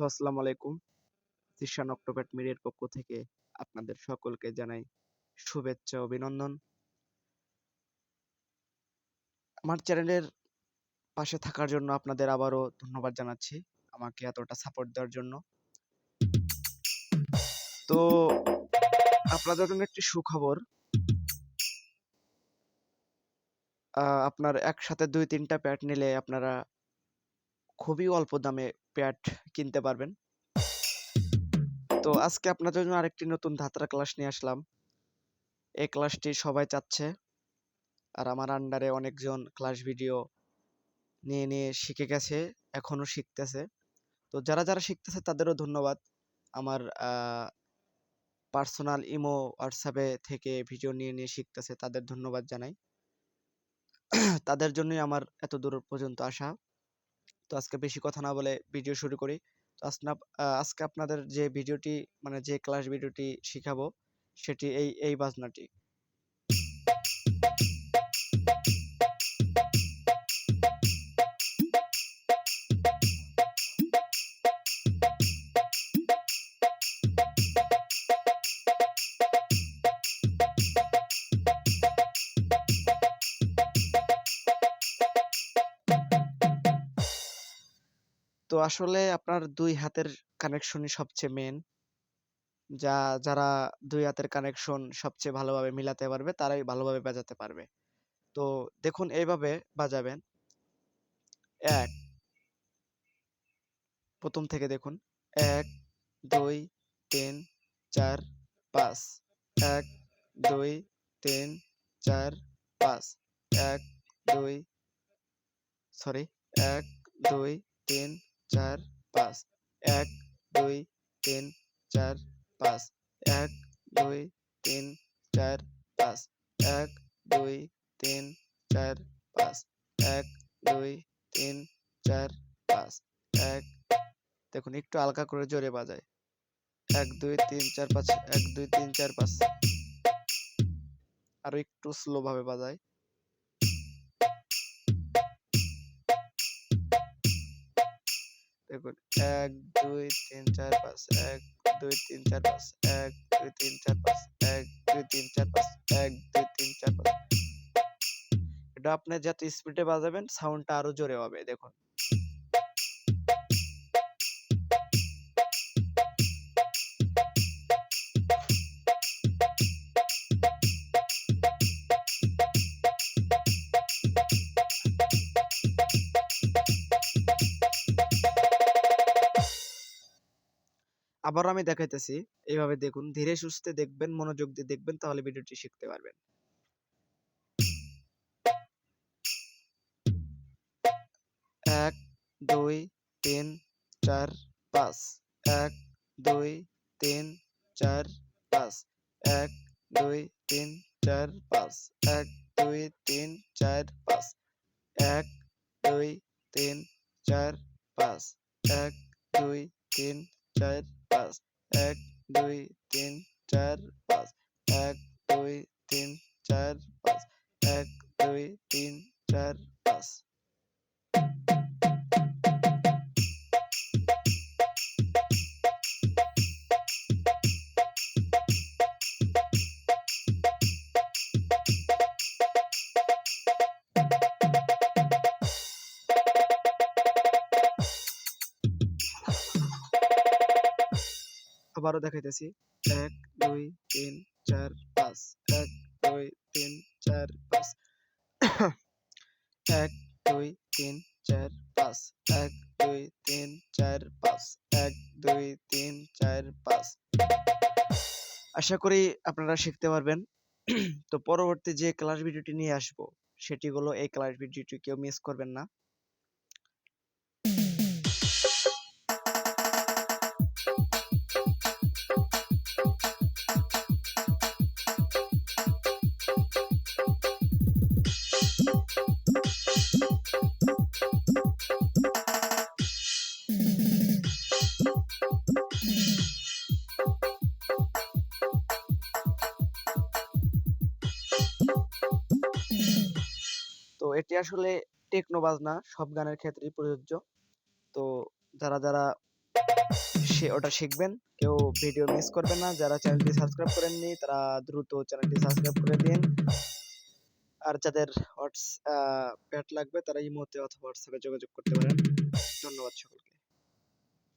আসসালামু আলাইকুম। জিশান অক্টোপ্যাড মিডিয়ার পক্ষ থেকে আপনাদের সকলকে জানাই শুভেচ্ছা ও অভিনন্দন। আমার চ্যানেলের পাশে থাকার জন্য আপনাদের আবারও ধন্যবাদ জানাচ্ছি, আমাকে এতটা সাপোর্ট দেওয়ার জন্য। তো আপনাদের জন্য একটি সুখবর। আপনার একসাথে ২-৩টা প্যাড নিলে আপনারা খুবই অল্প দামে প্যাড কিনতে পারবেন। তো আজকে আপনাদের জন্য আরেকটি নতুন ধাঁধা ক্লাস নিয়ে আসলাম। এই ক্লাসটি সবাই চাচ্ছে। আর আমার আন্ডারে অনেকজন ক্লাস ভিডিও নিয়ে শিখে গেছে, এখনো শিখতেছে। তো যারা শিখতেছে তাদেরও ধন্যবাদ। আমার পার্সোনাল ইমো হোয়াটসঅ্যাপে থেকে ভিডিও নিয়ে শিখতেছে, তাদের ধন্যবাদ জানাই। তাদের জন্যই আমার এত দূর পর্যন্ত আসা। তো আজকে বেশি কথা না বলে ভিডিও শুরু করি। তো আজকে আপনাদের যে ভিডিওটি মানে যে ক্লাস ভিডিওটি শিখাবো সেটি এই বাজনাটি। তো আসলে আপনার ২ হাতের কানেকশনই সবচেয়ে মেইন। যারা ২ হাতের কানেকশন সবচেয়ে ভালোভাবে মিলাতে পারবে তারাই ভালোভাবে বাজাতে পারবে। তো দেখুন এইভাবে বাজাবেন। ১ প্রথম থেকে দেখুন। ১, ২, ৩, ৪, ৫। ১, ২, ৩, ৪, ৫। ১, ২ সরি ১, ২, ৩, ৪, ৫। ১, ২, ৩, ৪, ৫। ১, ২, ৩, ৪, ৫। ১, ২, ৩, ৪, ৫। ১, ২, ৩, ৪, ৫। ১ দেখুন একটু হালকা করে জোরে বাজায়। ১, ২, ৩, ৪, ৫। ১, ২, ৩, ৪, ৫। আরো একটু স্লো ভাবে বাজায়। দেখুন ১, ২, ৩, ৪, ৫। ১, ২, ৩, ৪, ৫। ১, ২, ৩, ৪, ৫। ১, ২, ৩, ৪, ৫। ১, ২, ৩, ৪, ৫। এটা আপনি যত স্পিডে বাজাবেন সাউন্ডটা আরো জোরে হবে দেখুন। আবারও আমি দেখাইতেছি। এইভাবে দেখুন, ধীরে সুস্থে দেখবেন, মনোযোগ দিয়ে দেখবেন তাহলে ভিডিওটি শিখতে পারবেন। ১, ২, ৩, ৪, ৫। ১, ২, ৩, ৪, ৫। ১, ২, ৩, ৪, ৫। ১, ২, ৩, ৪, ৫। ১, ২, ৩, ৪, ৫। ১, ২, ৩, ৪, ৫। ১, ২, ৩, ৪, ৫। ১, ২, ৩, ৪, ৫। ১, ২, ৩, ৪, ৫। আবারও দেখাইতেছি। ১, ২, ৩, ৪, ৫। ১, ২, ৩, ৪, ৫। ১, ২, ৩, ৪, ৫। ১, ২, ৩, ৪, ৫। ১, ২, ৩, ৪, ৫। আশা করি আপনারা শিখতে পারবেন। তো পরবর্তী যে ক্লাস ভিডিওটি নিয়ে আসবো সেটি হলো এই ক্লাস ভিডিওটি কেউ মিস করবেন না। তো এটি আসলে টেকনো বাজনা, সব গানের ক্ষেত্রেই প্রযোজ্য। তো যারা সে ওটা শিখবেন। কেউ ভিডিও মিস করবেন না। যারা চ্যানেলটি সাবস্ক্রাইব করেননি তারা দ্রুত চ্যানেলটি সাবস্ক্রাইব করে দিন। আর যাদের প্যাড লাগবে তারা ইমোতে অথবা হোয়াটসঅ্যাপে যোগাযোগ করতে পারেন। ধন্যবাদ সকলকে।